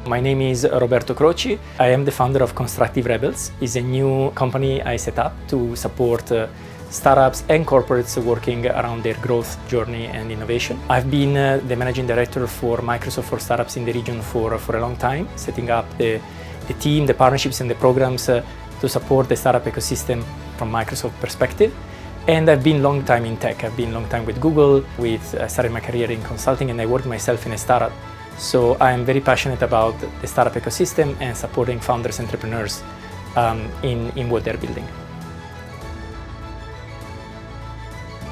My name is Roberto Croci. I am the founder of Constructive Rebels. It's a new company I set up to support startups and corporates working around their growth journey and innovation. I've been the managing director for Microsoft for startups in the region for a long time, setting up the team, the partnerships and the programs to support the startup ecosystem from Microsoft perspective. And I've been long time in tech. I've been long time with Google. I started my career in consulting and I worked myself in a startup. So I'm very passionate about the startup ecosystem and supporting founders, entrepreneurs in what they're building.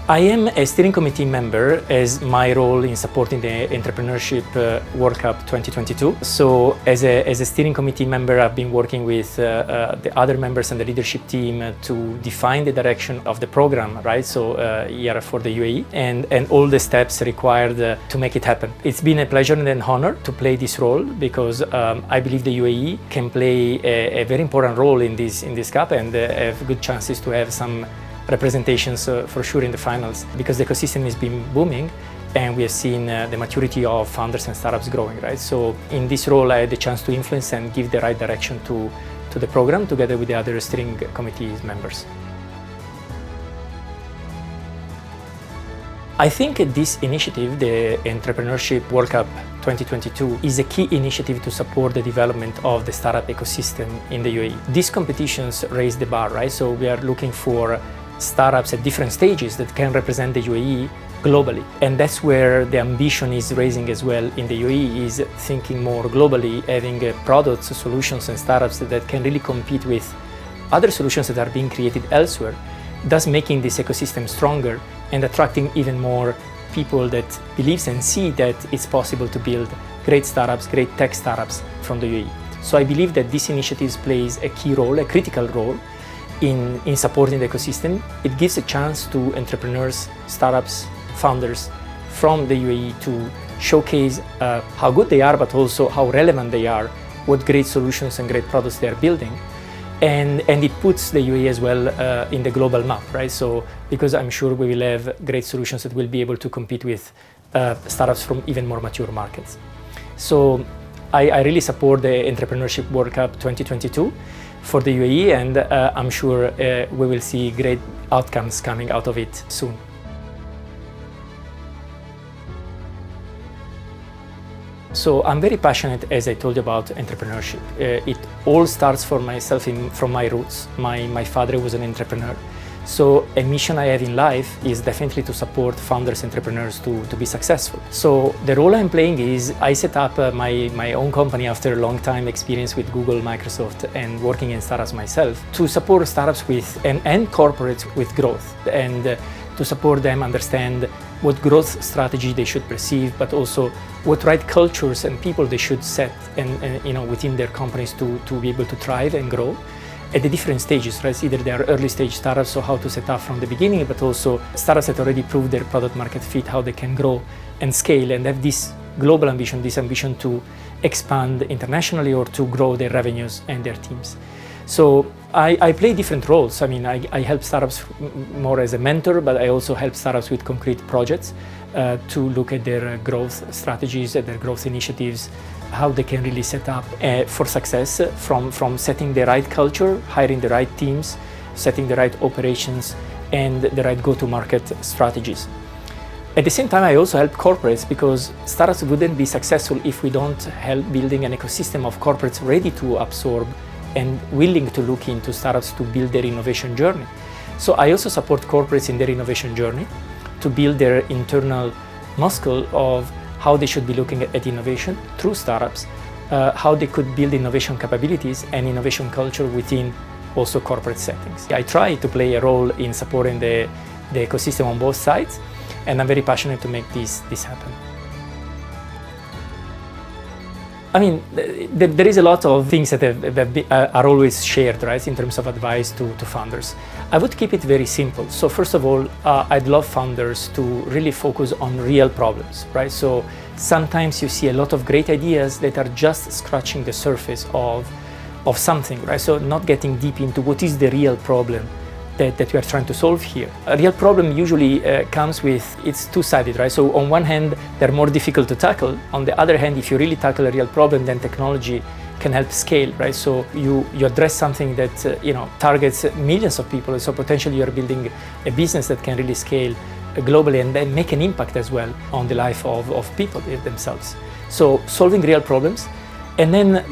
I am a steering committee member as my role in supporting the Entrepreneurship World Cup 2022. So as a steering committee member, I've been working with the other members and the leadership team to define the direction of the program, right? So here for the UAE and all the steps required to make it happen. It's been a pleasure and an honor to play this role because I believe the UAE can play a very important role in this cup and have good chances to have some representations for sure in the finals, because the ecosystem has been booming and we have seen the maturity of founders and startups growing, right? So in this role I had the chance to influence and give the right direction to the program together with the other steering committee members. I think this initiative, the Entrepreneurship World Cup 2022, is a key initiative to support the development of the startup ecosystem in the UAE. These competitions raise the bar, right? So we are looking for startups at different stages that can represent the UAE globally. And that's where the ambition is raising as well in the UAE, is thinking more globally, having products, solutions and startups that can really compete with other solutions that are being created elsewhere, thus making this ecosystem stronger and attracting even more people that believes and see that it's possible to build great startups, great tech startups from the UAE. So I believe that this initiative plays a key role, a critical role in supporting the ecosystem. It gives a chance to entrepreneurs, startups, founders from the UAE to showcase how good they are, but also how relevant they are, what great solutions and great products they are building. And it puts the UAE as well in the global map, right? So, because I'm sure we will have great solutions that will be able to compete with startups from even more mature markets. So I really support the Entrepreneurship World Cup 2022 for the UAE, and I'm sure we will see great outcomes coming out of it soon. So I'm very passionate, as I told you, about entrepreneurship. It all starts for myself from my roots. My father was an entrepreneur. So a mission I have in life is definitely to support founders, entrepreneurs to be successful. So the role I'm playing is I set up my own company after a long time experience with Google, Microsoft, and working in startups myself, to support startups with and corporates with growth, and to support them understand what growth strategy they should perceive, but also what right cultures and people they should set and within their companies to be able to thrive and grow at the different stages, right? Either they are early stage startups, so how to set up from the beginning, but also startups that already proved their product market fit, how they can grow and scale and have this global ambition, this ambition to expand internationally or to grow their revenues and their teams. So I play different roles. I mean, I help startups more as a mentor, but I also help startups with concrete projects to look at their growth strategies, at their growth initiatives, how they can really set up for success from setting the right culture, hiring the right teams, setting the right operations, and the right go-to-market strategies. At the same time, I also help corporates, because startups wouldn't be successful if we don't help building an ecosystem of corporates ready to absorb and willing to look into startups to build their innovation journey. So I also support corporates in their innovation journey to build their internal muscle of how they should be looking at innovation through startups, how they could build innovation capabilities and innovation culture within also corporate settings. I try to play a role in supporting the ecosystem on both sides, and I'm very passionate to make this happen. I mean, there is a lot of things that are always shared, right, in terms of advice to founders. I would keep it very simple. So first of all, I'd love founders to really focus on real problems, right? So sometimes you see a lot of great ideas that are just scratching the surface of something, right? So not getting deep into what is the real problem that we are trying to solve here. A real problem usually comes with, it's two-sided, right? So on one hand, they're more difficult to tackle. On the other hand, if you really tackle a real problem, then technology can help scale, right? So you address something that targets millions of people. So potentially you're building a business that can really scale globally and then make an impact as well on the life of people themselves. So solving real problems. And then,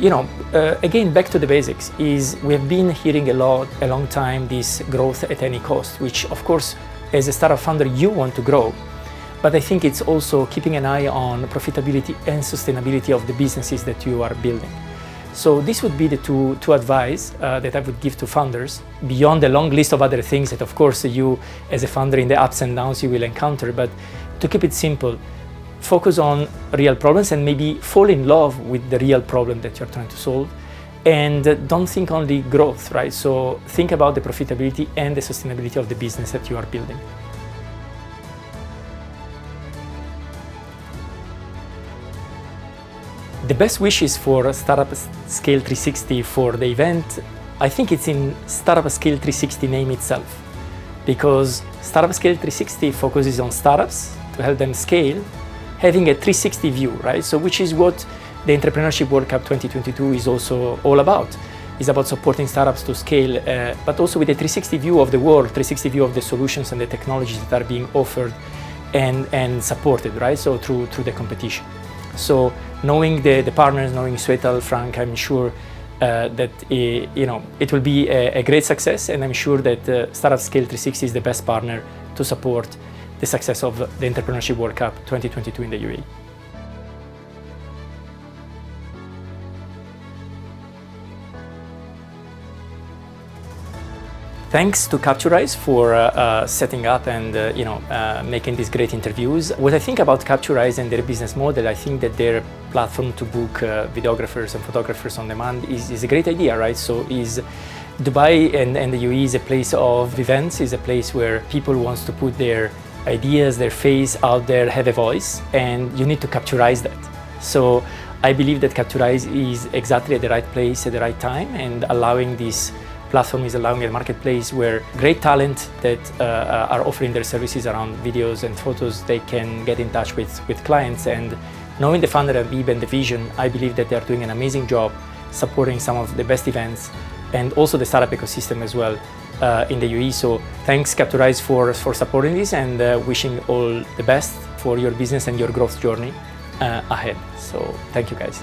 again, back to the basics, is we have been hearing a long time, this growth at any cost, which of course, as a startup founder, you want to grow. But I think it's also keeping an eye on profitability and sustainability of the businesses that you are building. So this would be the two advice that I would give to founders, beyond the long list of other things that of course you as a founder in the ups and downs you will encounter, but to keep it simple, focus on real problems and maybe fall in love with the real problem that you're trying to solve. And don't think only growth, right? So think about the profitability and the sustainability of the business that you are building. The best wishes for Startup Scale 360 for the event, I think it's in Startup Scale 360 name itself, because Startup Scale 360 focuses on startups to help them scale, having a 360 view, right? So which is what the Entrepreneurship World Cup 2022 is also all about. It's about supporting startups to scale, but also with a 360 view of the world, 360 view of the solutions and the technologies that are being offered and supported, right? So through the competition. So knowing the partners, knowing Swetal, Frank, I'm sure that it will be a great success, and I'm sure that Startup Scale 360 is the best partner to support the success of the Entrepreneurship World Cup 2022 in the UAE. Thanks to Capturize for setting up and making these great interviews. What I think about Capturize and their business model, I think that their platform to book videographers and photographers on demand is a great idea, right? So Dubai and the UAE is a place of events, is a place where people want to put their ideas, their face out there, have a voice, and you need to Capturize that. So I believe that Capturize is exactly at the right place at the right time, and allowing this platform is allowing a marketplace where great talent that are offering their services around videos and photos, they can get in touch with clients. And knowing the founder Habib and the vision, I believe that they are doing an amazing job supporting some of the best events and also the startup ecosystem as well in the UAE. So thanks Capturize for supporting this, and wishing all the best for your business and your growth journey ahead. So thank you guys.